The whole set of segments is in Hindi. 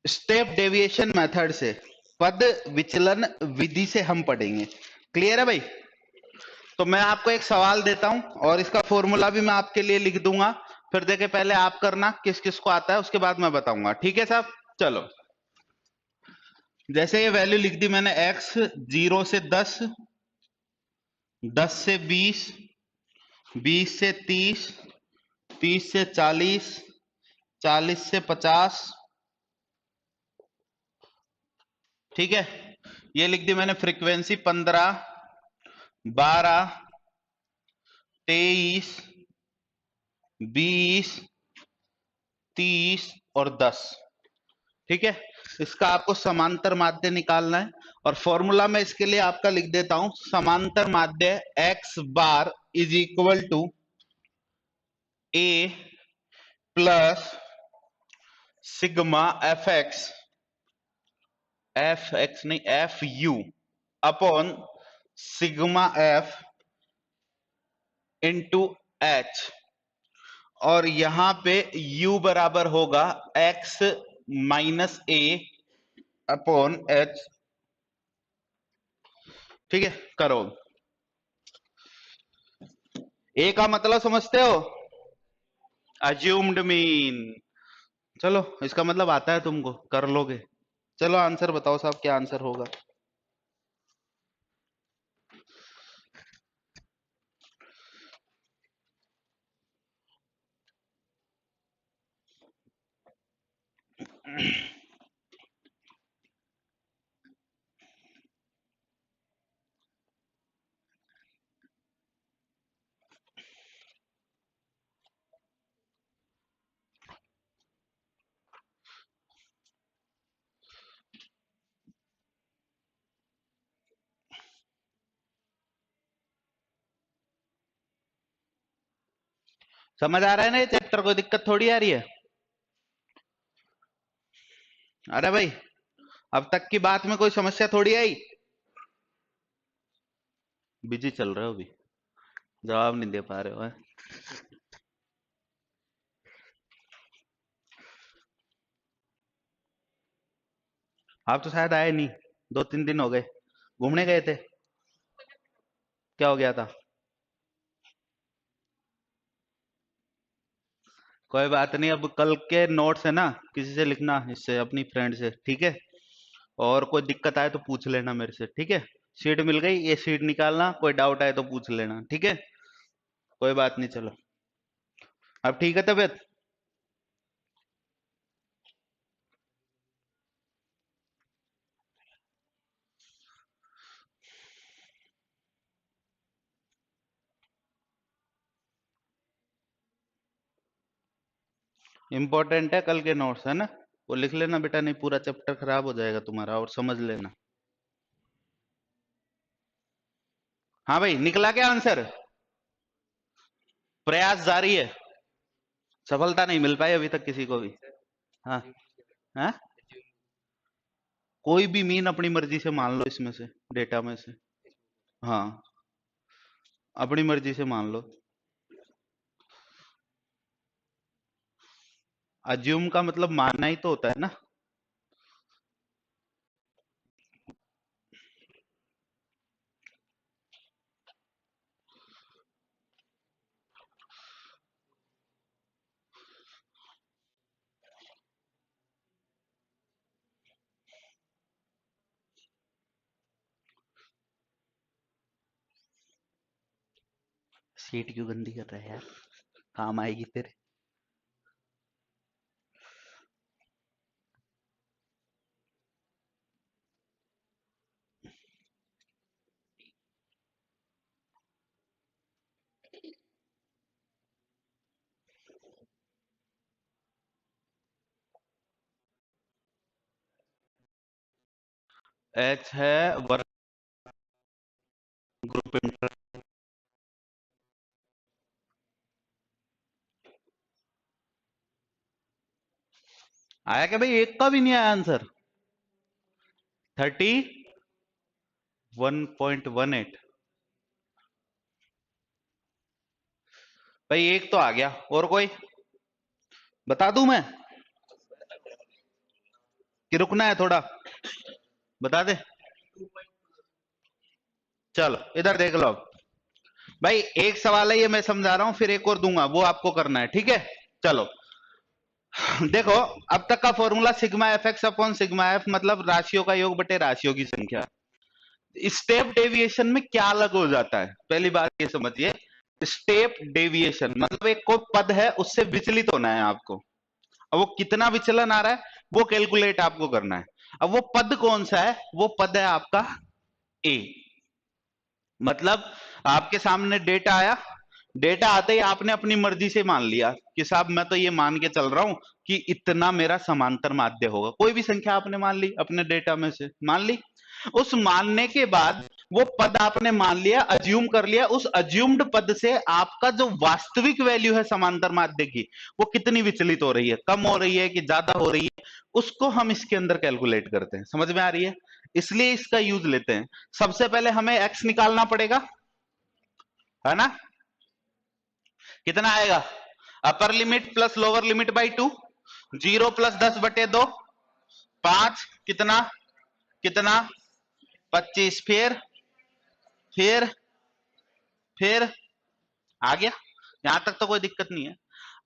स्टेप डेविएशन मेथड से, पद विचलन विधि से हम पढ़ेंगे। क्लियर है भाई? तो मैं आपको एक सवाल देता हूं और इसका फॉर्मूला भी मैं आपके लिए लिख दूंगा, फिर देखे पहले आप करना किस किस को आता है, उसके बाद मैं बताऊंगा। ठीक है साहब? चलो, जैसे ये वैल्यू लिख दी मैंने, x 0 से 10, 10 से 20, 20 से 30, 30 से 40, 40 से 50। ठीक है, ये लिख दी मैंने फ्रीक्वेंसी 15, 12, 23, 20, 30 और 10। ठीक है, इसका आपको समांतर माध्य निकालना है और फॉर्मूला में इसके लिए आपका लिख देता हूं। समांतर माध्य x bar is equal to a plus sigma f x नहीं f u upon sigma f into h, और यहां पे u बराबर होगा x minus a upon h. ठीक है, करो। ए का मतलब समझते हो? Assumed mean. चलो, इसका मतलब आता है तुमको, कर लोगे। चलो आंसर बताओ साहब, क्या आंसर होगा? समझ आ रहा है ना ये चैप्टर? कोई दिक्कत थोड़ी आ रही है? अरे भाई, अब तक की बात में कोई समस्या थोड़ी आई? बिजी चल रहे हो अभी, जवाब नहीं दे पा रहे हो? आप तो शायद आए नहीं, 2-3 दिन हो गए, घूमने गए थे। क्या हो गया था? कोई बात नहीं, अब कल के नोट्स है ना, किसी से लिखना, इससे अपनी फ्रेंड से। ठीक है, और कोई दिक्कत आए तो पूछ लेना मेरे से। ठीक है, शीट मिल गई, ये शीट निकालना, कोई डाउट आए तो पूछ लेना। ठीक है, कोई बात नहीं। चलो, अब ठीक है तबियत? इंपॉर्टेंट है कल के नोट्स, है ना? वो लिख लेना बेटा, नहीं पूरा चैप्टर खराब हो जाएगा तुम्हारा, और समझ लेना। हाँ भाई, निकला क्या आंसर? प्रयास जारी है, सफलता नहीं मिल पाई अभी तक किसी को भी। हाँ। हाँ, कोई भी मीन अपनी मर्जी से मान लो इसमें से, डेटा में से। हाँ, अपनी मर्जी से मान लो। अज्यूम का मतलब मानना ही तो होता है ना। सीट क्यों गंदी कर रहा है यार, काम आएगी तेरे। एच है वर्क ग्रुप इंटर। आया क्या भाई? एक का भी नहीं आया आंसर? 31.18। भाई एक तो आ गया, और कोई बता दूं मैं? कि रुकना है थोड़ा, बता दे। चलो इधर देख लो भाई, एक सवाल है ये मैं समझा रहा हूं, फिर एक और दूंगा, वो आपको करना है, ठीक है। चलो देखो, अब तक का formula sigma f x upon sigma F, मतलब राशियों का योग बटे राशियों की संख्या। स्टेप डेविएशन में क्या अलग हो जाता है, पहली बात ये समझिए। स्टेप डेविएशन मतलब एक कोई पद है, उससे विचलित होना है आपको। अब वो कितना विचलन आ रहा है वो कैलकुलेट आपको करना है। अब वो पद कौन सा है, वो पद है आपका ए। मतलब आपके सामने डेटा आया, डेटा आते ही आपने अपनी मर्जी से मान लिया कि साहब मैं तो ये मान के चल रहा हूं कि इतना मेरा समांतर माध्य होगा। कोई भी संख्या आपने मान ली, अपने डेटा में से मान ली। उस मानने के बाद वो पद आपने मान लिया, अज्यूम कर लिया, उस अज्यूम्ड पद से आपका जो वास्तविक वैल्यू है समांतर माध्य की, वो कितनी विचलित हो रही है, कम हो रही है कि ज्यादा हो रही है, उसको हम इसके अंदर कैलकुलेट करते हैं। समझ में आ रही है? इसलिए इसका यूज लेते हैं। सबसे पहले हमें एक्स निकालना पड़ेगा, है ना। कितना आएगा, upper limit plus lower limit by 2, 0 plus 10/2, 5 कितना कितना 25, फिर फिर आ गया। यहां तक तो कोई दिक्कत नहीं है।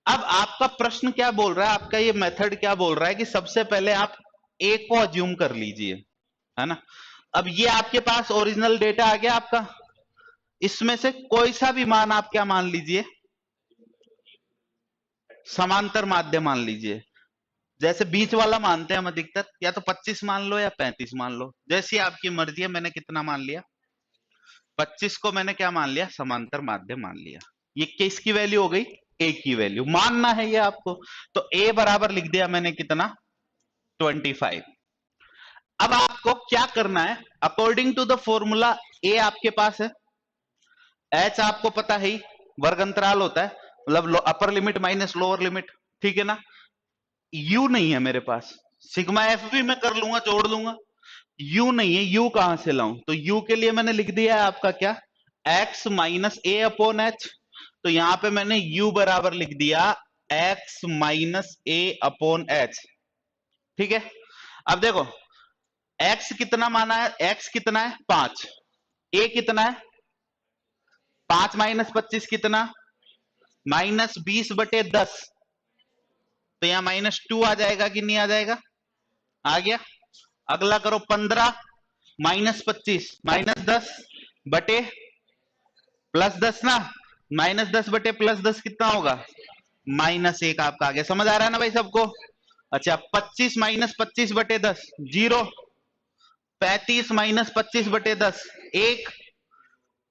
अब आपका प्रश्न क्या बोल रहा है, आपका ये मेथड क्या बोल रहा है कि सबसे पहले आप ए को अज्यूम कर लीजिए, है ना। अब ये आपके पास ओरिजिनल डेटा आ गया आपका, इसमें से कोई सा भी मान आप क्या मान लीजिए, समांतर माध्य मान लीजिए। जैसे बीच वाला मानते हैं हम अधिकतर, या तो 25 मान लो या 35 मान लो, जैसी आपकी मर्जी है। मैंने कितना मान लिया, 25 को मैंने क्या मान लिया, समांतर माध्य मान लिया। ये किसकी वैल्यू हो गई, ए की वैल्यू मानना है ये आपको। तो ए बराबर लिख दिया मैंने कितना, 25। अब आपको क्या करना है, अकॉर्डिंग टू द फॉर्मूला, ए आपके पास है, एच आपको पता है ही, वर्ग अंतराल होता है, मतलब upper limit minus lower limit, ठीक है ना। यू नहीं है मेरे पास, सिग्मा एफ भी मैं कर लूंगा, जोड़ लूंगा, यू नहीं है। यू कहां से लाऊं, तो यू के लिए मैंने लिख दिया है आपका क्या, x minus a upon H. तो यहां पे मैंने u बराबर लिख दिया x minus a upon h, ठीक है। अब देखो x कितना माना है, x कितना है 5, a कितना है 5 माइनस 25 कितना, -20/10। तो यहां -2 आ जाएगा कि नहीं आ जाएगा, आ गया। अगला करो 15 माइनस 25 -10 बटे +10 ना, -10 बटे +10 कितना होगा, -1 आपका आ गया। समझ आ रहा है ना भाई सबको। अच्छा 25 माइनस 25/10 0, 35 माइनस 25/10 1,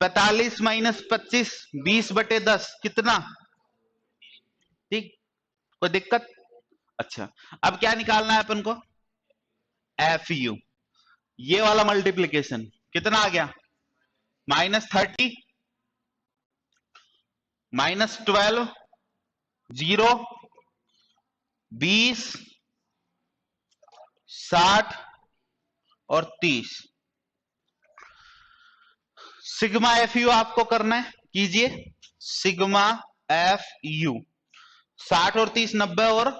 45 माइनस 25 20/10 कितना, ठीक, कोई दिक्कत। अच्छा अब क्या निकालना है अपन को, एफ यू। ये वाला मल्टीप्लीकेशन कितना आ गया, -30 -12 0 20 60 और 30। सिग्मा एफ यू आपको करना है, कीजिए सिग्मा एफ यू। 60 और 30 90, और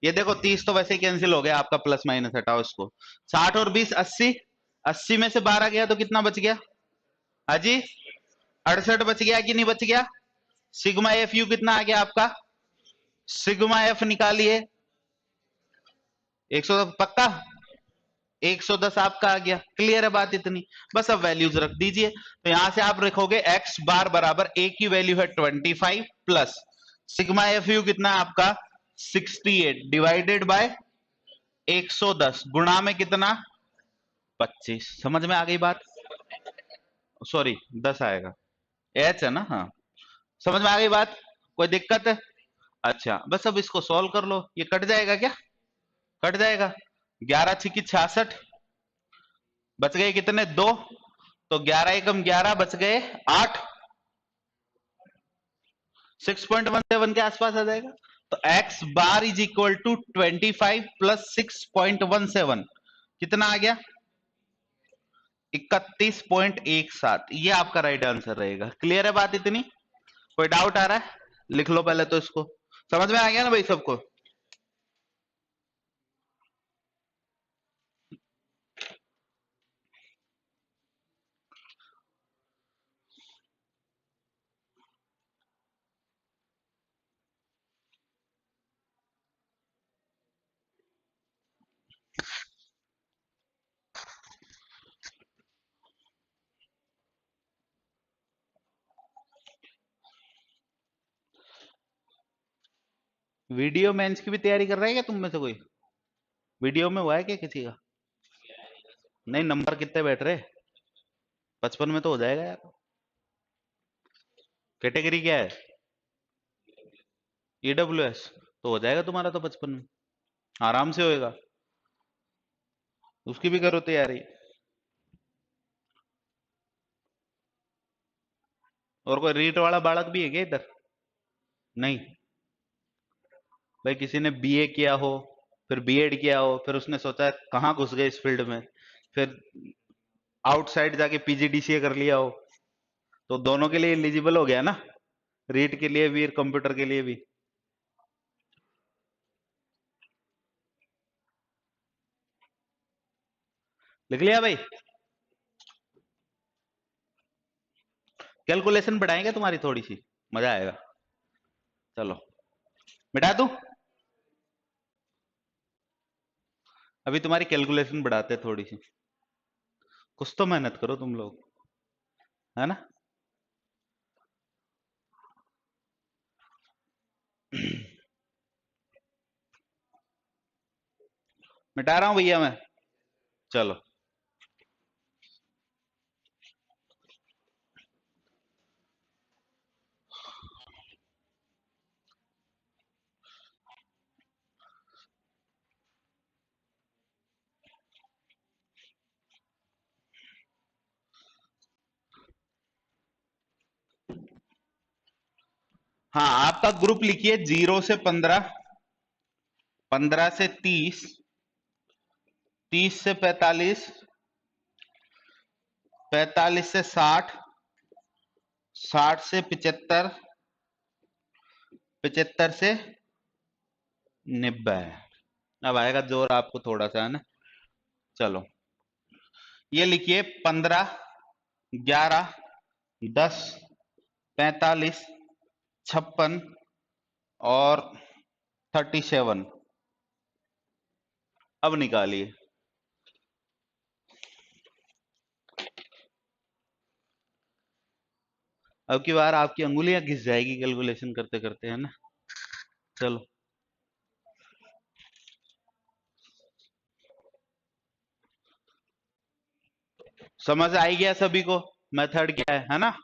ये देखो 30 तो वैसे ही कैंसिल हो गया आपका, प्लस माइनस हटाओ इसको। 60 और 20 80, 80 में से 12 गया तो कितना बच गया, हाजी 68 बच गया कि नहीं बच गया। सिग्मा एफ यू कितना आ गया आपका, सिग्मा एफ निकालिए 100 पक्का, 110 आपका आ गया। क्लियर है बात इतनी, बस अब वैल्यूज रख दीजिए। तो यहां से आप रखोगे x बार बराबर a की वैल्यू है 25 प्लस सिग्मा एफ यू कितना है आपका 68 डिवाइडेड बाय 110 गुणा में कितना 25। समझ में आ गई बात, सॉरी 10 आएगा, एच है ना, हाँ समझ में आ गई बात, कोई दिक्कत है। अच्छा बस अब इसको सॉल्व कर लो, ये कट जाएगा क्या, कट जाएगा। 11 छिकी 66, बच गए कितने 2, तो 11 एकम 11 बच गए 8, 6.17 के आसपास आ जाएगा। तो x bar is equal to 25 plus 6.17 कितना आ गया 31.17। ये आपका राइट आंसर रहेगा। क्लियर है बात इतनी, कोई डाउट आ रहा है, लिख लो पहले तो इसको। समझ में आ गया ना भाई सबको। वीडियो मेंस की भी तैयारी कर रहा है क्या तुम में से कोई? वीडियो में हुआ है क्या किसी का? नहीं, नंबर कितने बैठ रहे? 55 में तो हो जाएगा यार। कैटेगरी क्या है? EWS तो हो जाएगा तुम्हारा तो 55 में, आराम से होएगा। उसकी भी करो तैयारी। और कोई रीट वाला बालक भी है क्या इधर? नहीं? भाई किसी ने बीए किया हो, फिर बीएड किया हो, फिर उसने सोचा कहाँ घुस गए इस फील्ड में, फिर आउटसाइड जाके पीजीडीसीए कर लिया हो, तो दोनों के लिए एलिजिबल हो गया ना, रीट के लिए भी और कंप्यूटर के लिए भी। लिख लिया भाई? कैलकुलेशन बढ़ाएंगे तुम्हारी थोड़ी सी, मजा आएगा। चलो मिटा दूं? अभी तुम्हारी कैलकुलेशन बढ़ाते हैं थोड़ी सी, कुछ तो मेहनत करो तुम लोग, है ना? मिटा रहा हूं भैया मैं। चलो। हाँ, आपका ग्रुप लिखिए 0 से 15, 15 से 30, 30 से 45, 45 से 60, 60 से 75, 75 से 90। अब आएगा जोर आपको थोड़ा सा, है ना? चलो, ये लिखिए 15, 11, 10, 45, 56 और 37। अब निकालिए। अब की बार आपकी अंगुलियां घिस जाएगी कैलकुलेशन करते करते, है ना? चलो, समझ आई गया सभी को मेथड क्या है ना?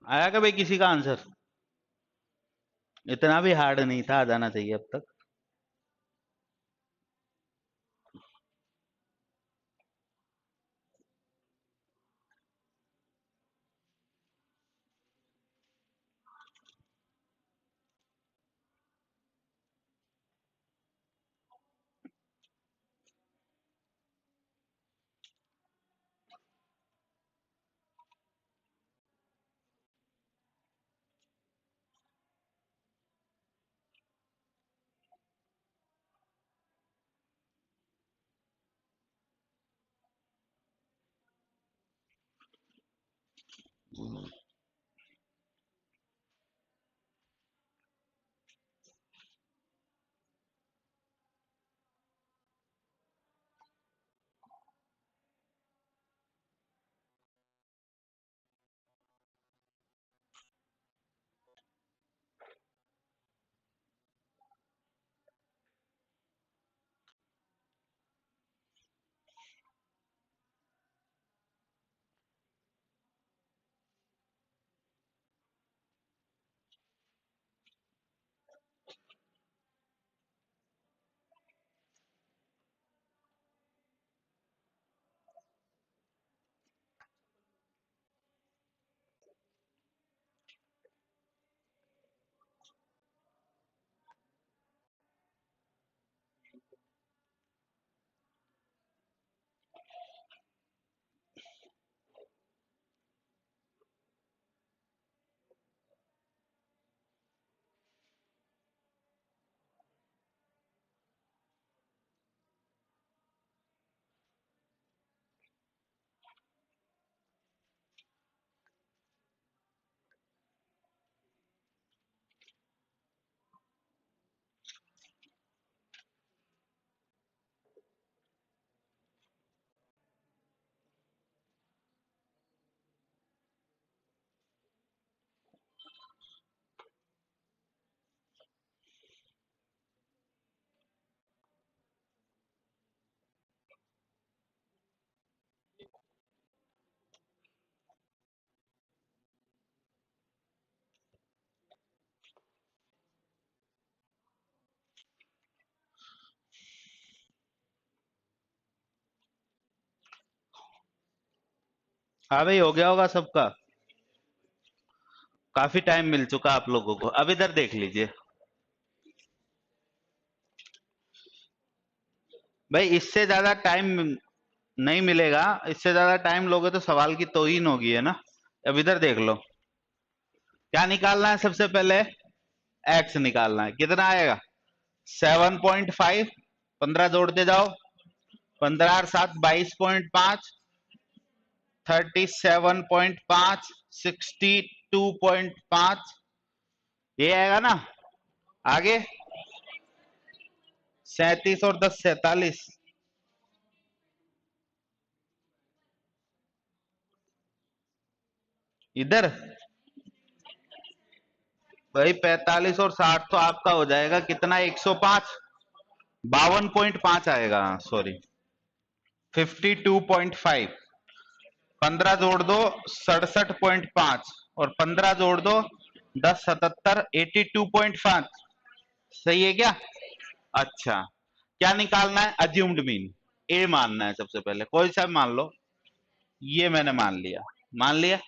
आया क्या भाई किसी का आंसर? इतना भी हार्ड नहीं था, आ जाना चाहिए अब तक। हाँ भाई, हो गया होगा सबका। काफी टाइम मिल चुका आप लोगों को। अब इधर देख लीजिए भाई, इससे ज्यादा टाइम नहीं मिलेगा। इससे ज्यादा टाइम लोगे तो सवाल की तौहीन होगी, है ना। अब इधर देख लो, क्या निकालना है सबसे पहले। एक्स निकालना है। कितना आएगा? 7.5। 15 जोड़ते जाओ। 15 और 7 22.5। 37.5। 62.5। ये आएगा ना। आगे 37 और 10 47। इधर भाई 45 और 60 तो आपका हो जाएगा कितना? 105। 52.5 आएगा, सॉरी 52.5। 15 जोड़ दो 67.5 और 15 जोड़ दो 10 77 82.5। सही है क्या? अच्छा, क्या निकालना है? Assumed mean. ए मानना है सबसे पहले, कोई सा भी मान लो। ये मैंने मान लिया। मान लिया।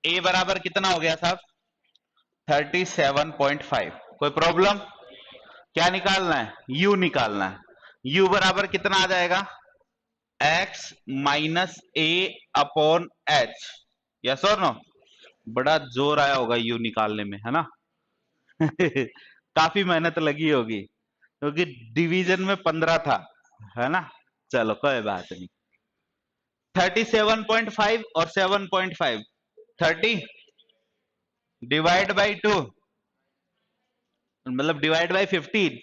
ए बराबर कितना हो गया साहब? 37.5। कोई प्रॉब्लम? क्या निकालना है? यू निकालना है। यू बराबर कितना आ जाएगा? X minus a upon H. Yes और नो? बड़ा जोर आया होगा यू निकालने में, है ना। काफी मेहनत लगी होगी क्योंकि डिवीजन में 15 था, है ना। चलो कोई बात नहीं। 37.5 और 7.5। 30 डिवाइड बाई 2, मतलब डिवाइड बाई 15।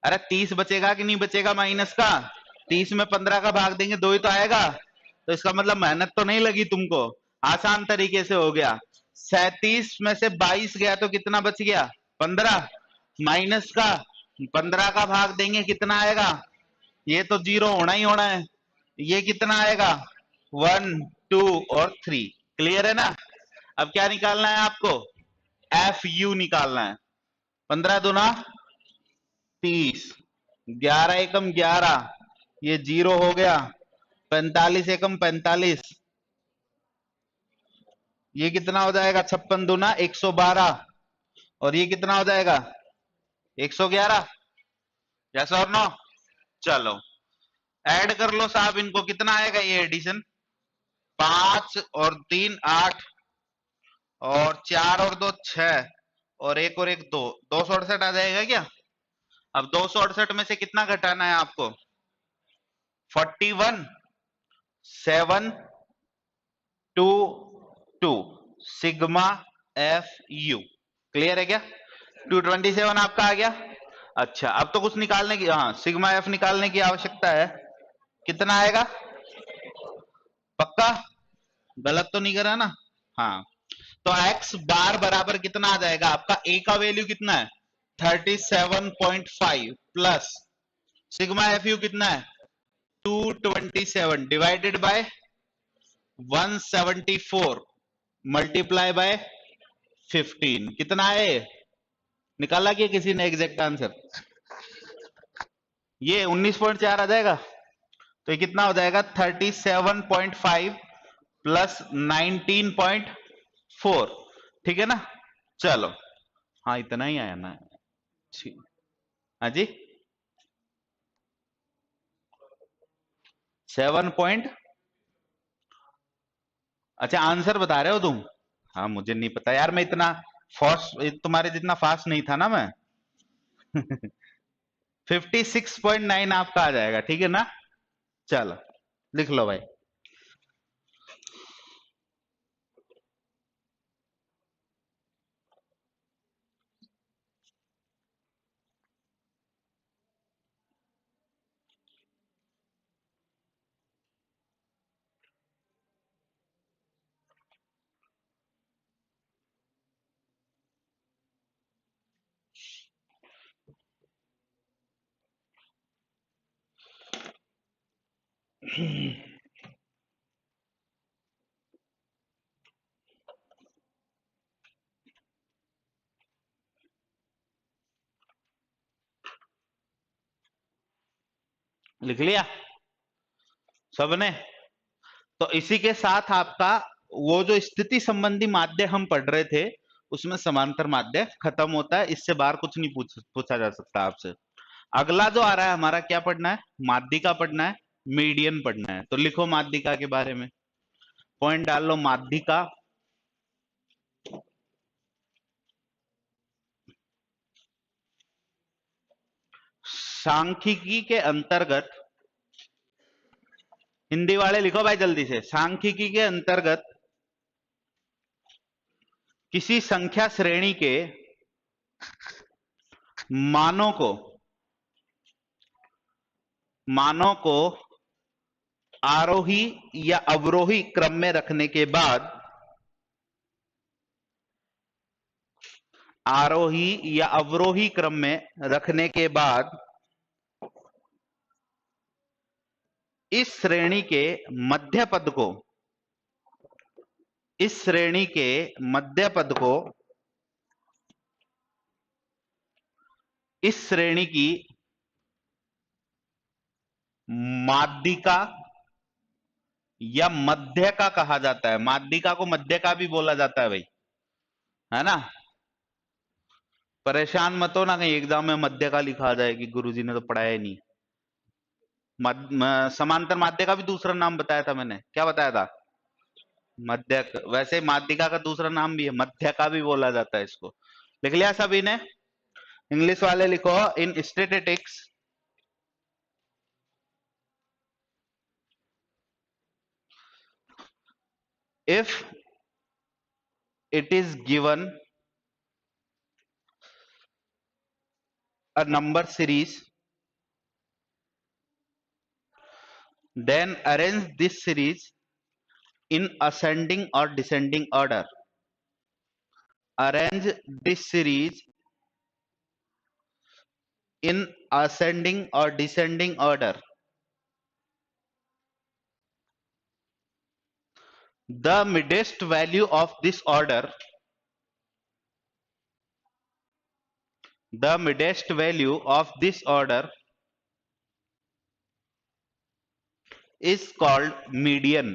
अरे 30 बचेगा कि नहीं बचेगा माइनस का? 30 में 15 का भाग देंगे, 2 ही तो आएगा। तो इसका मतलब मेहनत तो नहीं लगी तुमको, आसान तरीके से हो गया। 37 में से 22 गया तो कितना बच गया? 15। माइनस का 15 का भाग देंगे, कितना आएगा? ये तो जीरो होना ही होना है। ये कितना आएगा? 1 2 और 3। क्लियर है ना। अब क्या निकालना है आपको? एफ यू निकालना है। 15 दूना 30। 11 एकम 11, ये जीरो हो गया। 45 एकम 45, ये कितना हो जाएगा? 56 दूना 112। और ये कितना हो जाएगा? 111। यस और नो? चलो ऐड कर लो साहब इनको। कितना आएगा ये एडिशन? 5 और 3 8 और 4 और 2 6 और 1 और 1 2, 268 आ जाएगा क्या? अब 268 में से कितना घटाना है आपको? 41 7 2 2 सिग्मा एफ यू। क्लियर है क्या? 227 आपका आ गया। अच्छा, अब तो कुछ निकालने की, हाँ सिग्मा एफ निकालने की आवश्यकता है। कितना आएगा? पक्का? गलत तो नहीं करा ना? हाँ। तो एक्स बार बराबर कितना आ जाएगा आपका? ए का वैल्यू कितना है? 37.5 प्लस सिग्मा एफ यू कितना है? 227 डिवाइडेड बाय 174 मल्टीप्लाई बाय 15। कितना है? निकाला क्या किसी ने एग्जैक्ट आंसर? ये 19.4 आ जाएगा। तो ये कितना हो जाएगा? 37.5 प्लस 19.4। ठीक है ना। चलो, हाँ इतना ही आया ना। ठीक। हाँ जी, 7 अच्छा आंसर बता रहे हो तुम? हाँ मुझे नहीं पता यार, मैं इतना फास्ट तुम्हारे जितना फास्ट नहीं था ना मैं। 56.9 आपका आ जाएगा, ठीक है ना। चलो लिख लो भाई। लिख लिया सबने? तो इसी के साथ आपका वो जो स्थिति संबंधी माध्य हम पढ़ रहे थे उसमें समांतर माध्य खत्म होता है। इससे बाहर कुछ नहीं पूछा जा सकता आपसे। अगला जो आ रहा है हमारा, क्या पढ़ना है? माध्यिका पढ़ना है, मीडियन पढ़ना है। तो लिखो माध्यिका के बारे में, पॉइंट डाल लो। माध्यिका सांख्यिकी के अंतर्गत, हिंदी वाले लिखो भाई जल्दी से, सांख्यिकी के अंतर्गत किसी संख्या श्रेणी के मानों को आरोही या अवरोही क्रम में रखने के बाद, आरोही या अवरोही क्रम में रखने के बाद इस श्रेणी के मध्य पद को, इस श्रेणी के मध्य पद को इस श्रेणी की माध्यिका या मध्यका कहा जाता है। माध्यिका को मध्यका भी बोला जाता है भाई, है ना। परेशान मत हो ना कहीं एग्जाम में मध्यका लिखा आ जाए कि गुरुजी ने तो पढ़ाया ही नहीं। समांतर माध्य का भी दूसरा नाम बताया था मैंने, क्या बताया था? मध्यक। वैसे माध्यिका का दूसरा नाम भी है, मध्यका भी बोला जाता है इसको। लिख लिया सभी ने? इंग्लिश वाले लिखो, इन statistics if it is given a number series, then arrange this series in ascending or descending order. Arrange this series in ascending or descending order. The midest value of this order, the midest value of this order is called median,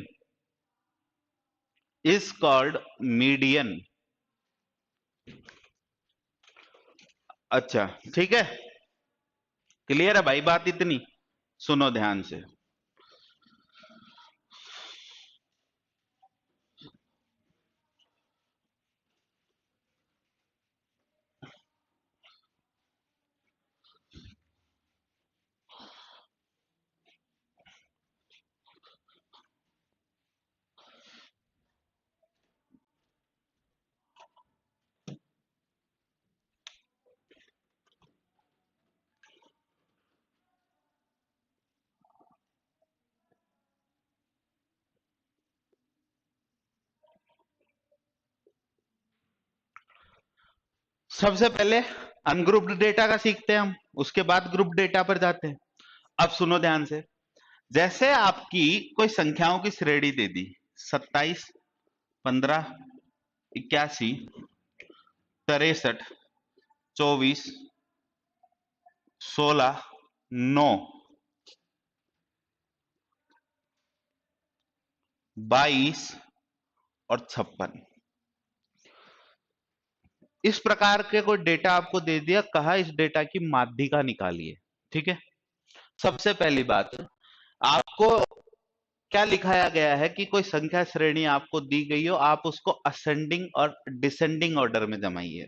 is called median. अच्छा ठीक है, क्लियर है भाई बात इतनी? सुनो ध्यान से। सबसे पहले अनग्रुप्ड डेटा का सीखते हैं हम, उसके बाद ग्रुप डेटा पर जाते हैं। अब सुनो ध्यान से, जैसे आपकी कोई संख्याओं की श्रेणी दे दी 27, 15, 81, 63, 24, 16, 9, 22 और 56, इस प्रकार के कोई डेटा आपको दे दिया, कहा इस डेटा की माध्यिका निकालिए। ठीक है, सबसे पहली बात, आपको क्या लिखाया गया है कि कोई संख्या श्रेणी आपको दी गई हो, आप उसको असेंडिंग और डिसेंडिंग ऑर्डर में जमाइए।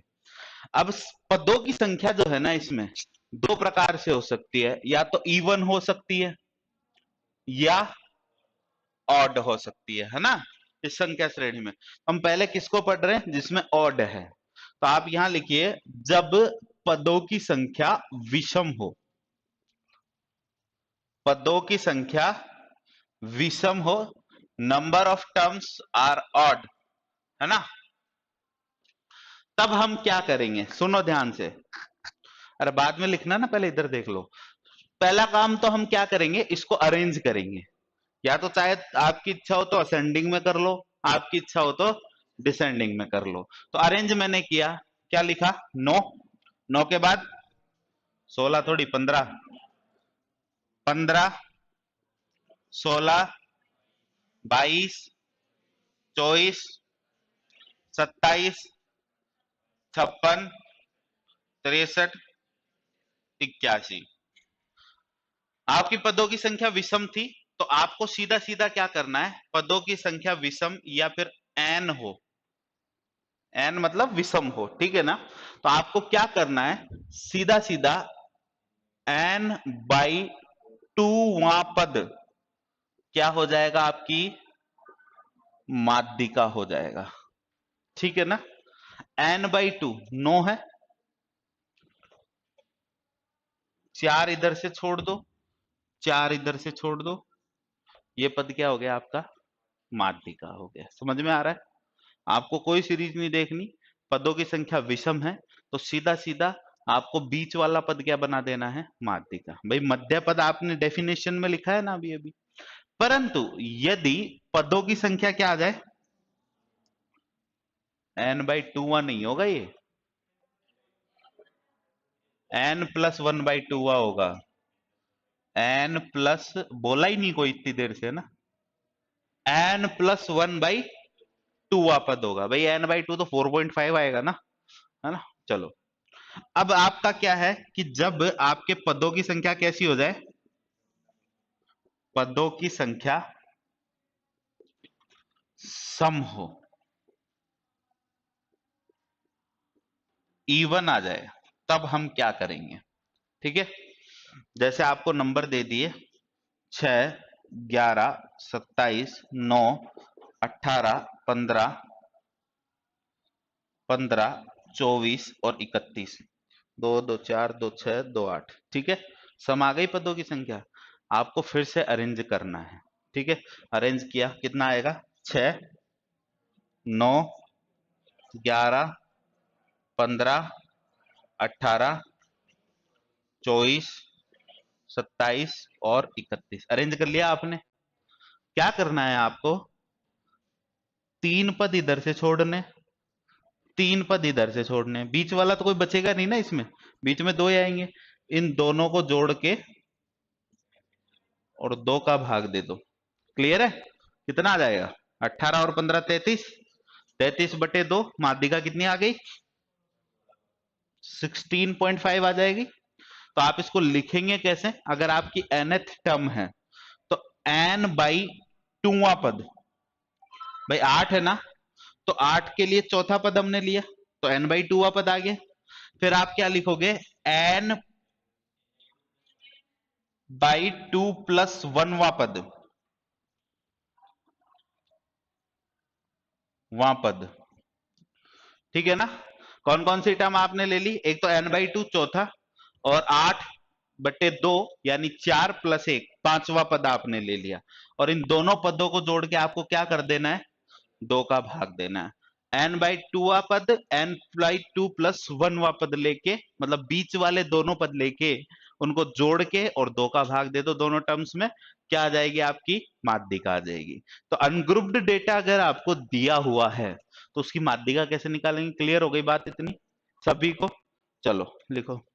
अब पदों की संख्या जो है ना, इसमें दो प्रकार से हो सकती है, या तो इवन हो सकती है या ऑड हो सकती है ना। इस संख्या श्रेणी में हम पहले किसको पढ़ रहे हैं? जिसमें ऑड है। तो आप यहां लिखिए, जब पदों की संख्या विषम हो, पदों की संख्या विषम हो, number of terms are odd, है ना, तब हम क्या करेंगे? सुनो ध्यान से, अरे बाद में लिखना ना, पहले इधर देख लो। पहला काम तो हम क्या करेंगे, इसको अरेंज करेंगे। या तो चाहे आपकी इच्छा हो तो असेंडिंग में कर लो, आपकी इच्छा हो तो डिसेंडिंग में कर लो। तो अरेंज मैंने किया, क्या लिखा? 9, 9 के बाद 16 थोड़ी 15, 15, 16, 22, 24, 27, 56, 63, 81। आपकी पदों की संख्या विषम थी, तो आपको सीधा सीधा क्या करना है, पदों की संख्या विषम या फिर एन हो, एन मतलब विषम हो, ठीक है ना। तो आपको क्या करना है, सीधा सीधा एन बाई टू पद क्या हो जाएगा, आपकी माध्यिका हो जाएगा, ठीक है ना। एन बाई टू 9 है, 4 इधर से छोड़ दो, 4 इधर से छोड़ दो, ये पद क्या हो गया आपका, माध्यिका हो गया। समझ में आ रहा है, आपको कोई सीरीज नहीं देखनी, पदों की संख्या विषम है तो सीधा सीधा आपको बीच वाला पद क्या बना देना है, माध्यिका। भाई मध्य पद आपने डेफिनेशन में लिखा है ना अभी अभी। परंतु यदि पदों की संख्या क्या आ जाए, एन बाई टू नहीं होगा, ये n plus one by two होगा, एन प्लस, बोला ही नहीं कोई इतनी देर से, है ना, n plus one by two पद होगा। भाई एन बाई टू तो 4.5 आएगा ना, है ना। चलो, अब आपका क्या है कि जब आपके पदों की संख्या कैसी हो जाए, पदों की संख्या सम हो, इवन आ जाए, तब हम क्या करेंगे, ठीक है। जैसे आपको नंबर दे दिए 6, 11, 27, 9, 18, 15, 15, 24 और 31, 2, 2, 4, 2, 6, 2, 8, ठीक है। सम आ गई पदों की संख्या, आपको फिर से अरेंज करना है, ठीक है। अरेंज किया, कितना आएगा, 6, 9, 11, 15, 18, 24, 27 और 31। अरेंज कर लिया आपने। क्या करना है आपको, 3 पद इधर से छोड़ने, 3 पद इधर से छोड़ने, बीच वाला तो कोई बचेगा नहीं ना इसमें, बीच में 2 ही आएंगे। इन दोनों को जोड़ के और 2 का भाग दे दो, क्लियर है। कितना आ जाएगा, 18 और 15, 33, 33 बटे 2, माध्यिका कितनी आ गई, 16.5 आ जाएगी। तो आप इसको लिखेंगे कैसे, अगर आपकी nth टर्म है तो n बाई टूवा पद, भाई 8 है ना, तो 8 के लिए चौथा पद हमने लिया, तो n बाई टूवा पद आ गया। फिर आप क्या लिखोगे, n बाई टू प्लस वनवा पद, वहां पद, ठीक है ना। कौन कौन सी टर्म आपने ले ली, एक तो n बाई टू चौथा, और 8 बटे 2 यानी 4 प्लस 1 पांचवा पद आपने ले लिया, और इन दोनों पदों को जोड़ के आपको क्या कर देना है, 2 का भाग देना है। n बाई टू पद, n by two plus one पद लेके, मतलब बीच वाले दोनों पद लेके उनको जोड़ के और 2 का भाग दे दो दोनों टर्म्स में, क्या आ जाएगी, आपकी माध्यिका आ जाएगी। तो अनग्रुप्ड डेटा अगर आपको दिया हुआ है तो उसकी माध्यिका कैसे निकालेंगे, क्लियर हो गई बात इतनी सभी को। चलो लिखो,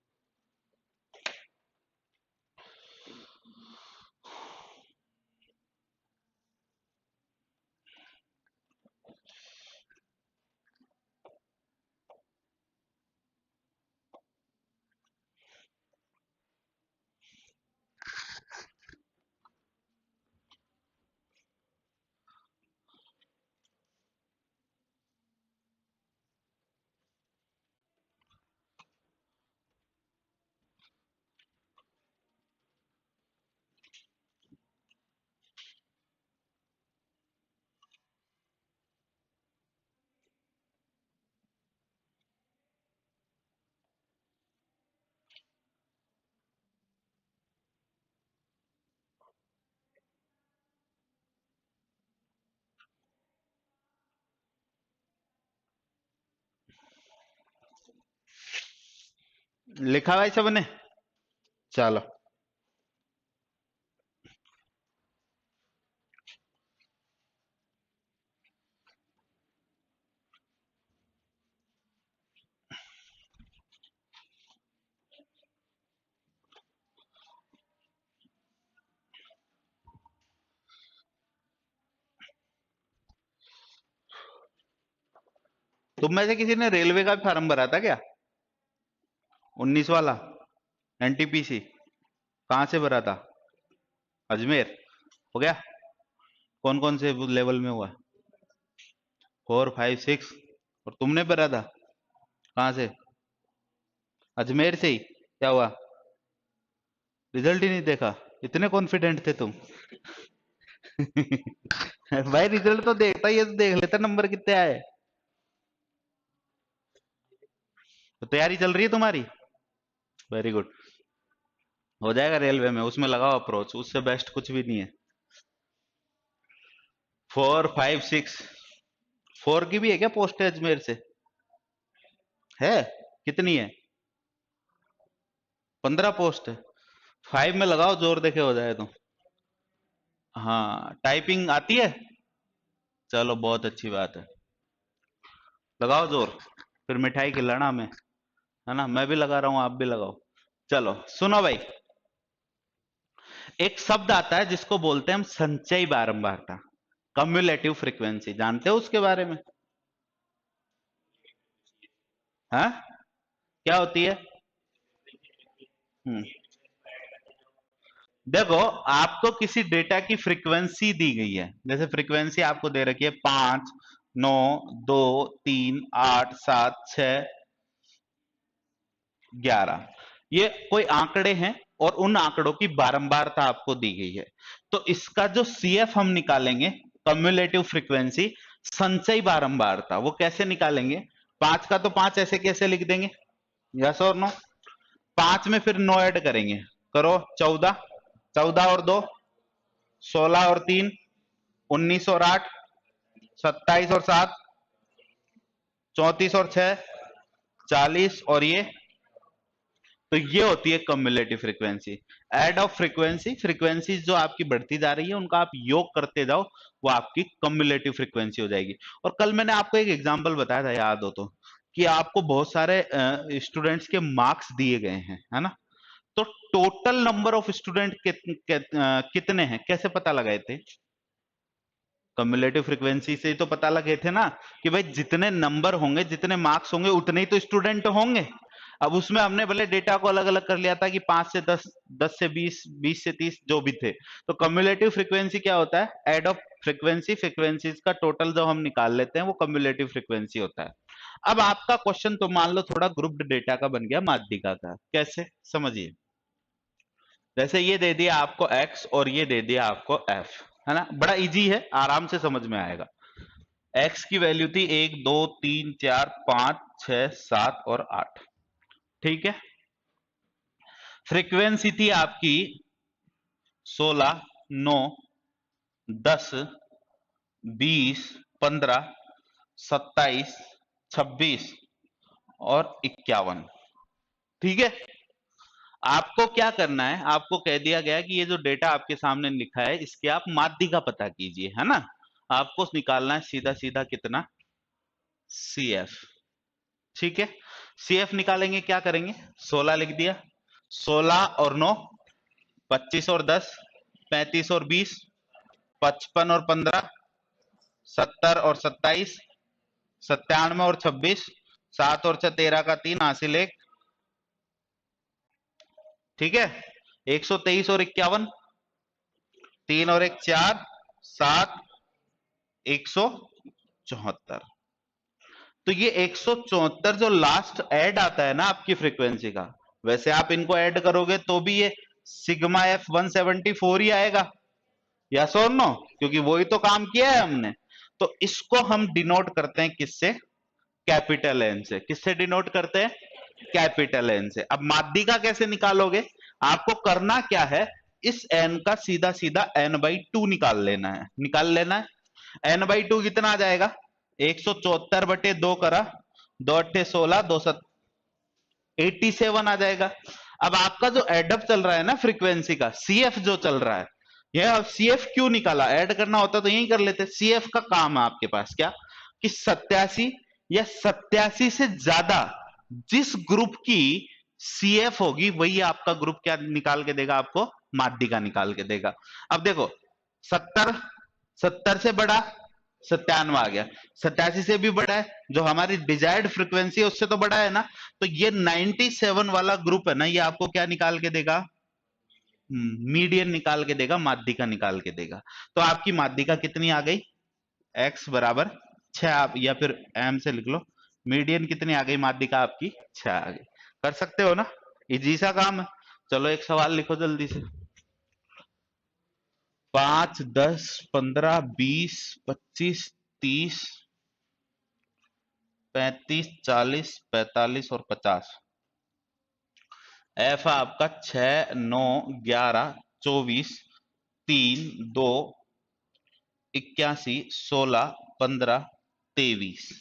लिखा भाई सबने, चलो। तुम में से किसी ने रेलवे का फॉर्म भरा था क्या? 19 वाला एनटीपीसी कहां से भरा था? अजमेर? हो गया? कौन कौन से लेवल में हुआ? 4, 5, 6? और तुमने भरा था कहां से? अजमेर से ही? क्या हुआ? रिजल्ट ही नहीं देखा? इतने कॉन्फिडेंट थे तुम? भाई रिजल्ट तो देखता ही है, तो देख लेता नंबर कितने आए। तो तैयारी चल रही है तुम्हारी? Very good. हो जाएगा रेलवे में, उसमें लगाओ अप्रोच, उससे बेस्ट कुछ भी नहीं है। 4, 5, 6? 4 की भी है क्या पोस्ट है अजमेर से? है? कितनी है? 15 पोस्ट है। 5 में लगाओ जोर, देखे हो जाए तो। हाँ, टाइपिंग आती है? चलो बहुत अच्छी बात है, लगाओ जोर, फिर मिठाई खिलाना हमें, है ना? मैं भी लगा रहा हूं, आप भी लगाओ। चलो सुनो भाई, एक शब्द आता है जिसको बोलते हैं हम संचयी बारंबारता, कम्युलेटिव फ्रीक्वेंसी। जानते हो उसके बारे में? हाँ, क्या होती है? हम्म, देखो, आपको किसी डेटा की फ्रीक्वेंसी दी गई है, जैसे फ्रीक्वेंसी आपको दे रखी है 5, 9, 2, 3, 8, 7, 6, 11। ये कोई आंकड़े हैं और उन आंकड़ों की बारंबारता आपको दी गई है। तो इसका जो सीएफ हम निकालेंगे, कम्युलेटिव फ्रीक्वेंसी, संचयी बारंबारता, वो कैसे निकालेंगे? 5 का तो 5 ऐसे कैसे लिख देंगे? यस और नो? 5 में फिर 9 ऐड करेंगे, करो 14, 14 और 2 16 और 3 19 और 8 27 और 7 34 और 6 40 और ये, तो ये होती है cumulative frequency. Add of frequency, frequency जो आपकी बढ़ती जा रही है उनका आप योग करते जाओ, वो आपकी कम्युलेटिव फ्रीक्वेंसी हो जाएगी। और कल मैंने आपको एक एग्जांपल बताया था, याद हो तो, कि आपको बहुत सारे स्टूडेंट्स के मार्क्स दिए गए हैं, है ना? तो टोटल नंबर ऑफ स्टूडेंट कितने हैं, कैसे पता लगाए थे? कम्युलेटिव फ्रीक्वेंसी से ही तो पता लगे थे ना, कि भाई जितने नंबर होंगे, जितने मार्क्स होंगे, उतने ही तो स्टूडेंट होंगे। अब उसमें हमने भले डेटा को अलग अलग कर लिया था कि 5 से 10, 10 से 20, 20 से 30 जो भी थे। तो कम्युलेटिव फ्रीक्वेंसी क्या होता है? एड ऑफ फ्रीक्वेंसी, फ्रीक्वेंसीज का टोटल जो हम निकाल लेते हैं वो कम्युलेटिव फ्रीक्वेंसी होता है। अब आपका क्वेश्चन तो मान लो थोड़ा ग्रुप्ड डेटा का बन गया, माध्यिका का। कैसे, समझिए। जैसे ये दे दिया आपको x और ये दे दिया आपको f, है ना? बड़ा इजी है, आराम से समझ में आएगा। x की वैल्यू थी 1, 2, 3, 4, 5, 6, 7 और 8, ठीक है? फ्रीक्वेंसी थी आपकी 16, 9, 10, 20, 15, 27, 26 और 51, ठीक है? आपको क्या करना है, आपको कह दिया गया कि ये जो डेटा आपके सामने लिखा है इसके आप माध्य का पता कीजिए, है ना? आपको निकालना है सीधा सीधा कितना? CF, ठीक है? CF निकालेंगे, क्या करेंगे? 16 लिख दिया, 16 और 9 25 और 10 35 और 20 55 और 15 70 और 27 97 और 26 7 और 6 13 का 3 हासिल 1, ठीक है? 123 और 51 3 और 1 4 7 174। तो ये 174 जो लास्ट ऐड आता है ना आपकी फ्रीक्वेंसी का, वैसे आप इनको ऐड करोगे तो भी ये सिग्मा एफ 174 ही आएगा, यस और नो? क्योंकि वही तो काम किया है हमने। तो इसको हम डिनोट करते हैं किससे? कैपिटल एन से। किससे डिनोट करते हैं? कैपिटल एन से। अब माध्यिका कैसे निकालोगे? आपको करना क्या है, इस एन का सीधा सीधा n/2 निकाल लेना है, निकाल लेना है। n/2 कितना आ जाएगा? 174/2 करा, 2 अट्ठे 16, 2 87 आ जाएगा। अब आपका जो एडअप चल रहा है ना फ्रीक्वेंसी का, सीएफ जो चल रहा है, यह सीएफ क्यों निकाला? ऐड करना होता तो यही कर लेते। सीएफ का काम है आपके पास क्या, कि 87 या 87 से ज्यादा जिस ग्रुप की सीएफ होगी वही आपका ग्रुप क्या निकाल के देगा? आपको माध्यिका निकाल के देगा। अब देखो, 70 70 से बड़ा 97 आ गया। 87 से भी बड़ा है, जो हमारी डिजायर्ड फ्रीक्वेंसी है उससे तो बड़ा है ना। तो ये 97 वाला ग्रुप है ना, ये आपको क्या निकाल के देगा? मीडियन निकाल के देगा, माध्यिका निकाल के देगा। तो आपकी माध्यिका कितनी आ गई? x बराबर 6, आप या फिर m से लिख लो। मीडियन कितनी आ गई माध्यिका आपकी? 6 आ गई। कर सकते हो ना, इजी सा काम है। चलो एक सवाल लिखो जल्दी से। 5, 10, 15, 20, 25, 30, 35, 40, 45 और 50। एफ आपका 6, 9, 11, 24, 3, 2, 81, 16, 15, 23।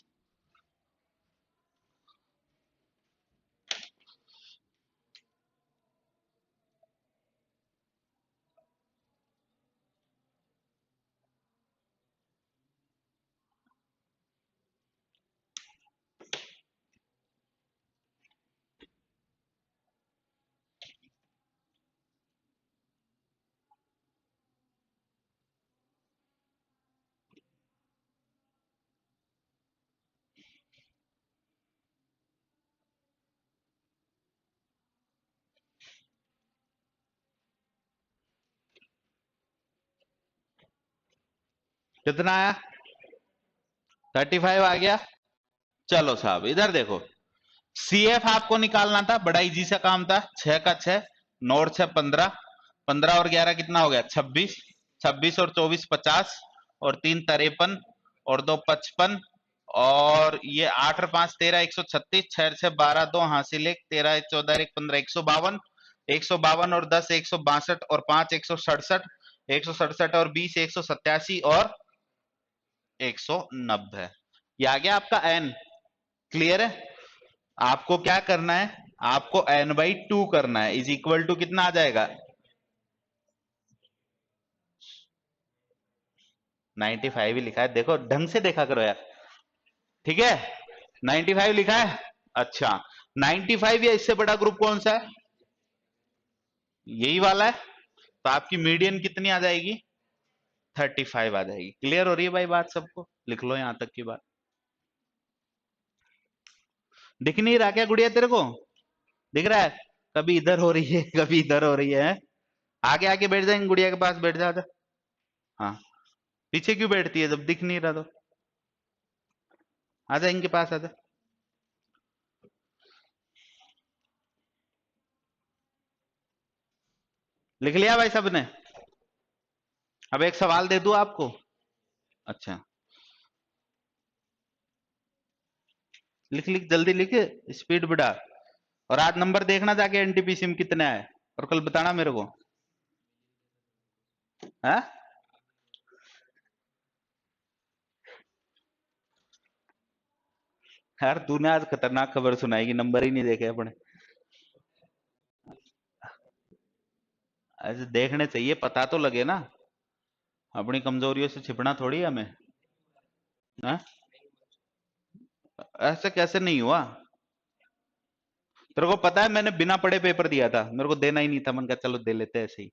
कितना आया? 35 आ गया। चलो साहब इधर देखो, सी एफ आपको निकालना था, बड़ा इजी सा काम था। 6 का 6, 9 और 6 15, 15 और 11 कितना हो गया? 26, 26 और 24 50, और 3 53, और 2 55, और ये 8 और 5 13, 136, 6 6 12, 2 हासिल 1, 13 14 1 15, 152, 152 और 10 162, और 5 167, 167 और 20 187, और 190। ये आ गया आपका एन। क्लियर है? आपको क्या करना है? आपको n/2 करना है, इज इक्वल टू कितना आ जाएगा? 95 ही लिखा है, देखो ढंग से देखा करो यार। ठीक है, 95 लिखा है। अच्छा, 95 या इससे बड़ा ग्रुप कौन सा है? यही वाला है। तो आपकी मीडियन कितनी आ जाएगी? 35 आ जाएगी। क्लियर हो रही है भाई बात सबको? लिख लो यहां तक की बात। दिख नहीं रहा क्या गुड़िया तेरे को? दिख रहा है? कभी इधर हो रही है कभी इधर हो रही है। आगे आके बैठ जाएंगे, गुड़िया के पास बैठ जा। हाँ, पीछे क्यों बैठती है जब दिख नहीं रहा तो? आजा इनके पास आजा। लिख लिया भाई सबने? अब एक सवाल दे दूं आपको? अच्छा, लिख लिख जल्दी लिख, स्पीड बढ़ा। और आज नंबर देखना जाके एनटीपीसी में कितने आए, और कल बताना मेरे को। है? यार तूने आज खतरनाक खबर सुनाई कि नंबर ही नहीं देखे अपने। ऐसे देखने चाहिए, पता तो लगे ना। अपनी कमजोरियों से छिपना थोड़ी है हमें। है? ऐसे कैसे नहीं हुआ? तेरे को पता है मैंने बिना पढ़े पेपर दिया था, मेरे को देना ही नहीं था, मन का चलो दे लेते हैं ऐसे ही।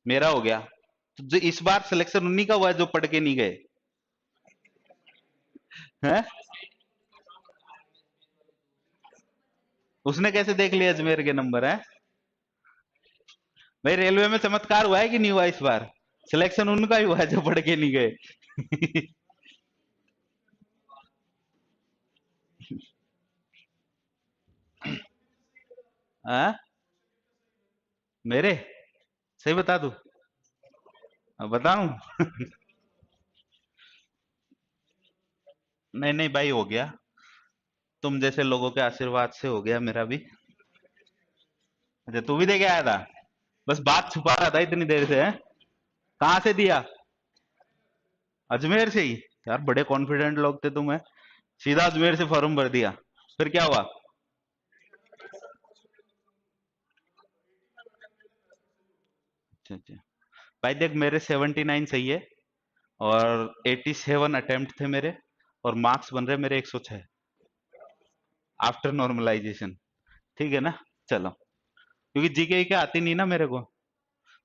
मेरा हो गया। तो जो इस बार सिलेक्शन उन्हीं का हुआ है जो पढ़ के नहीं गए। हैं? उसने कैसे देख लिया अजमेर के नंबर है? भाई रेलवे में चमत्कार हुआ है कि नहीं हुआ इस बार? सिलेक्शन उनका ही हुआ है जो पढ़ के नहीं गए। हाँ? मेरे, सही बता दू? अब बताऊं? नहीं नहीं भाई, हो गया। तुम जैसे लोगों के आशीर्वाद से हो गया मेरा भी। अच्छा, तू भी दे के आया था? बस बात छुपा रहा था इतनी देर से, है? कहाँ से दिया? अजमेर से ही? यार बड़े कॉन्फिडेंट लोग थे तुम, है? सीधा अजमेर से फॉर्म भर दिया? फिर क्या हुआ? अच्छा अच्छा। भाई देख, मेरे 79 सही है, और 87 अटेम्प्ट थे मेरे, और मार्क्स बन रहे मेरे 106 आफ्टर नॉर्मलाइजेशन। ठीक है ना? चलो, क्योंकि जीके के आती नहीं ना मेरे को,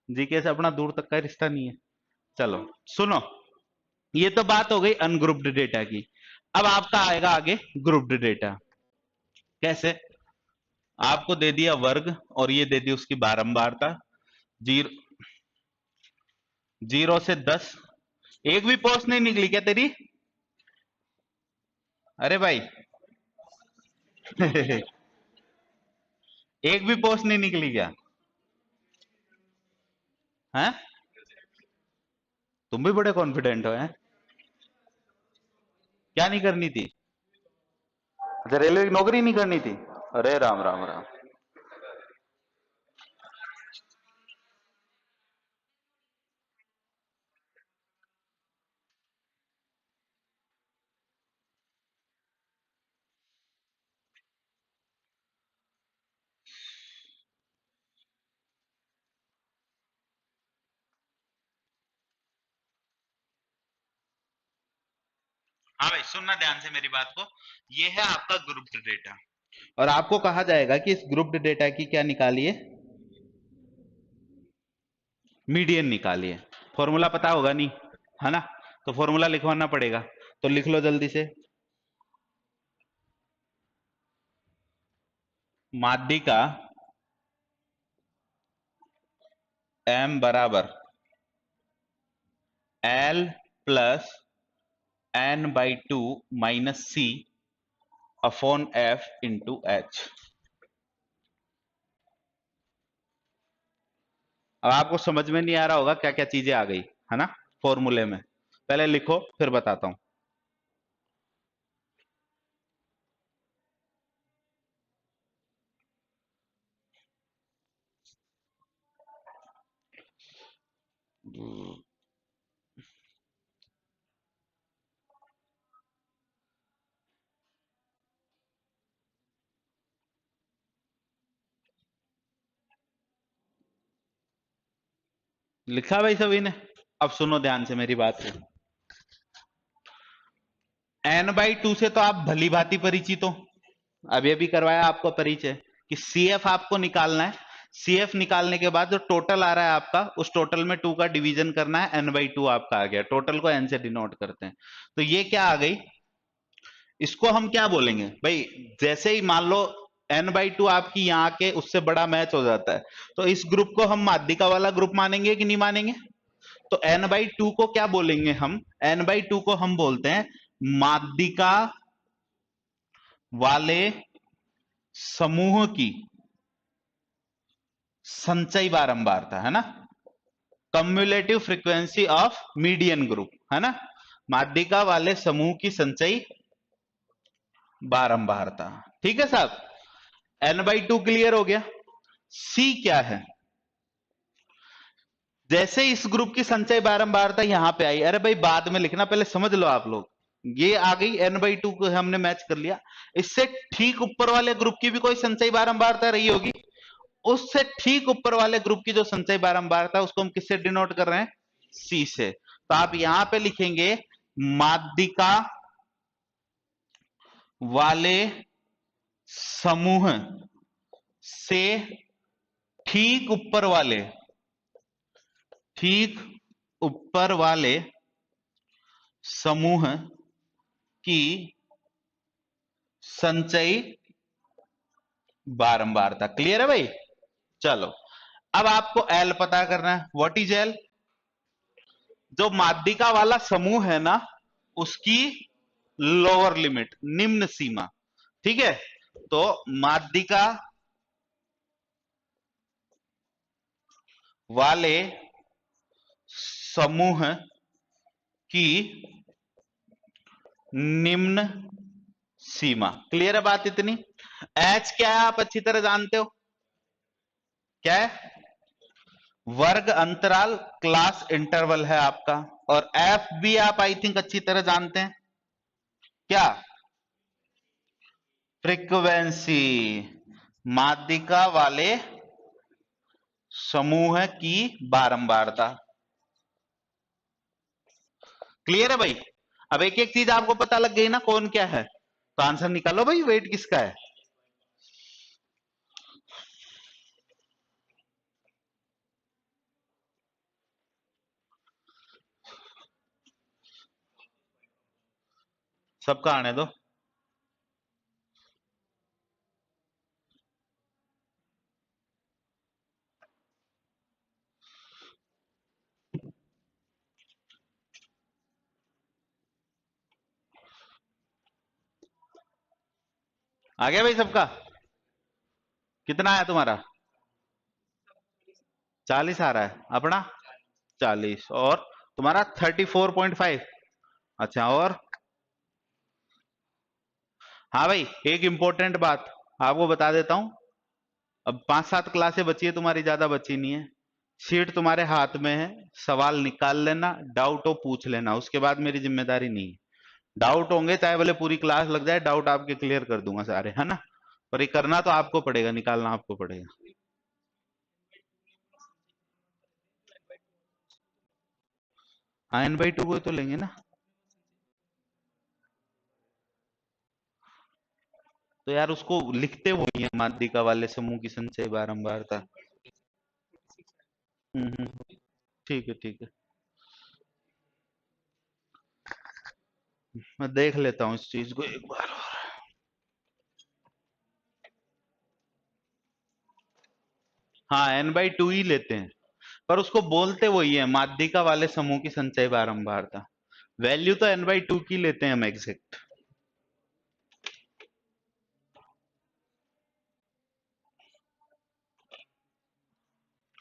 जीके से अपना दूर तक का रिश्ता नहीं है। चलो सुनो, ये तो बात हो गई अनग्रुप्ड डेटा की। अब आपका आएगा आगे ग्रुप्ड डेटा। कैसे? आपको दे दिया वर्ग और ये दे दी उसकी बारंबारता। जीरो, 0 से 10। एक भी पोस्ट नहीं निकली क्या तेरी? अरे भाई एक भी पोस्ट नहीं निकली क्या? हैं? तुम भी बड़े कॉन्फिडेंट हो हैं? क्या नहीं करनी थी? अच्छा, रेलवे की नौकरी नहीं करनी थी। अरे राम राम राम। हाँ भाई, सुनना ध्यान से मेरी बात को। ये है आपका ग्रुप्ड डेटा, और आपको कहा जाएगा कि इस ग्रुप्ड डेटा की क्या निकालिए? मीडियन निकालिए। फॉर्मूला पता होगा नहीं, है ना? तो फॉर्मूला लिखवाना पड़ेगा, तो लिख लो जल्दी से। माध्यिका m बराबर L plus n/2 minus C upon F into H। अब आपको समझ में नहीं आ रहा होगा क्या क्या चीजें आ गई, है ना? फॉर्मूले में पहले लिखो फिर बताता हूं। लिखा भाई सभी ने? अब सुनो ध्यान से मेरी बात को। n/2 से तो आप भली भांति परिचित हो, अभी अभी करवाया आपको परिचय कि CF आपको निकालना है। CF निकालने के बाद जो टोटल आ रहा है आपका, उस टोटल में 2 का डिवीजन करना है। n/2 आपका आ गया, टोटल को n से डिनोट करते हैं। तो ये क्या आ गई? इसको हम क्या बोलेंगे भाई? जैसे ही मान लो n/2 आपकी यहाँ के उससे बड़ा मैच हो जाता है, तो इस ग्रुप को हम माध्यिका वाला ग्रुप मानेंगे कि नहीं मानेंगे? तो n/2 को क्या बोलेंगे हम? n/2 को हम बोलते हैं माध्यिका वाले समूह की संचयी बारंबारता, है ना? Cumulative frequency of median group, है ना? माध्यिका वाले समूह की संचयी बारंबारता। ठीक है साहब? n/2 क्लियर हो गया। C क्या है? जैसे इस ग्रुप की संचय बारंबारता यहां पे आई, अरे भाई बाद में लिखना, पहले समझ लो आप लोग। ये आ गई n/2 को हमने मैच कर लिया। इससे ठीक ऊपर वाले ग्रुप की भी कोई संचय बारंबारता रही होगी। उससे ठीक ऊपर वाले ग्रुप की जो संचय बारंबारता है उसको हम किससे डिनोट कर रहे हैं? C से। तो आप यहां पे लिखेंगे माध्यिका वाले समूह से ठीक ऊपर वाले, ठीक ऊपर वाले समूह की संचयी बारंबारता। क्लियर है भाई? चलो, अब आपको L पता करना है। What is L? जो माध्यिका वाला समूह है ना, उसकी लोअर लिमिट, निम्न सीमा। ठीक है? तो माध्यिका वाले समूह की निम्न सीमा। क्लियर है बात इतनी? H क्या है आप अच्छी तरह जानते हो? क्या है? वर्ग अंतराल, क्लास इंटरवल है आपका। और F भी आप आई थिंक अच्छी तरह जानते हैं। क्या? फ्रीक्वेंसी, माध्यिका वाले समूह की बारंबारता। क्लियर है भाई? अब एक एक चीज आपको पता लग गई ना, कौन क्या है? तो आंसर निकालो भाई, वेट किसका है? सबका आने दो। आ गया भाई सबका? कितना आया तुम्हारा? 40 आ रहा है अपना? 40 और तुम्हारा 34.5। अच्छा और? हाँ भाई, एक इंपॉर्टेंट बात आपको बता देता हूं। अब 5-7 क्लासें बची है तुम्हारी, ज्यादा बची नहीं है। शीट तुम्हारे हाथ में है, सवाल निकाल लेना, डाउट हो पूछ लेना, उसके बाद मेरी जिम्मेदारी नहीं है। डाउट होंगे चाहे भले पूरी क्लास लग जाए, डाउट आपके क्लियर कर दूंगा सारे, है ना। पर ये करना तो आपको पड़ेगा, निकालना आपको पड़ेगा। हाँ, N/2 को तो लेंगे ना। तो यार उसको लिखते वही है, माध्यिका वाले समूह की संचय बारंबारता। ठीक है ठीक है। मैं देख लेता हूँ इस चीज को एक बार। हाँ, N/2 ही लेते हैं, पर उसको बोलते वही है, माध्यिका वाले समूह की संचय बारंबारता। वैल्यू तो N/2 की लेते हैं हम एग्जैक्ट।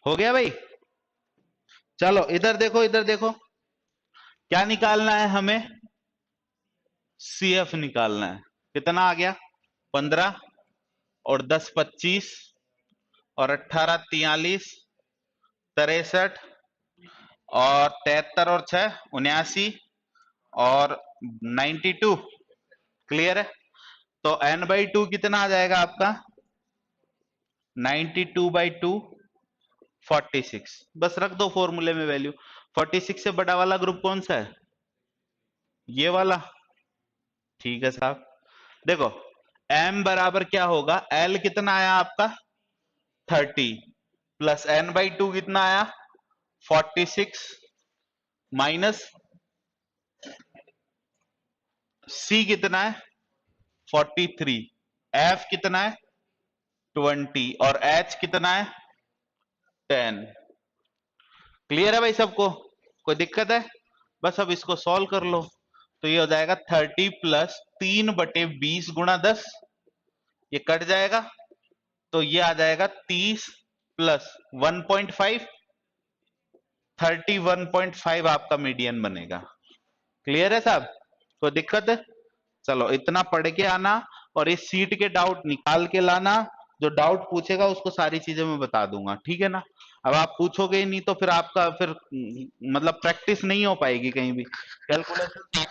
हो गया भाई? चलो इधर देखो, इधर देखो, क्या निकालना है हमें? CF निकालना है। कितना आ गया? 15 और 10 25 और 18 43 63 और 73 और 6 79 और 92। क्लियर है? तो N/2 कितना आ जाएगा आपका? 92/2 46। बस रख दो फॉर्मूले में वैल्यू। 46 से बड़ा वाला ग्रुप कौन सा है? ये वाला। ठीक है साहब। देखो m बराबर क्या होगा? L कितना आया आपका? 30 प्लस N/2 कितना आया? 46 माइनस C कितना है? 43। F कितना है? 20 और H कितना है? 10। क्लियर है भाई सबको? कोई दिक्कत है? बस अब इसको सॉल्व कर लो। तो ये हो जाएगा 30 प्लस 3/20 गुणा 10, ये कट जाएगा। तो ये आ जाएगा 30 प्लस 1.5, 31.5 आपका मीडियन बनेगा। क्लियर है साहब? कोई दिक्कत है? चलो इतना पढ़ के आना और इस सीट के डाउट निकाल के लाना। जो डाउट पूछेगा उसको सारी चीजें मैं बता दूंगा, ठीक है ना। अब आप पूछोगे ही नहीं तो फिर आपका फिर मतलब प्रैक्टिस नहीं हो पाएगी कहीं भी, कैलकुलेशन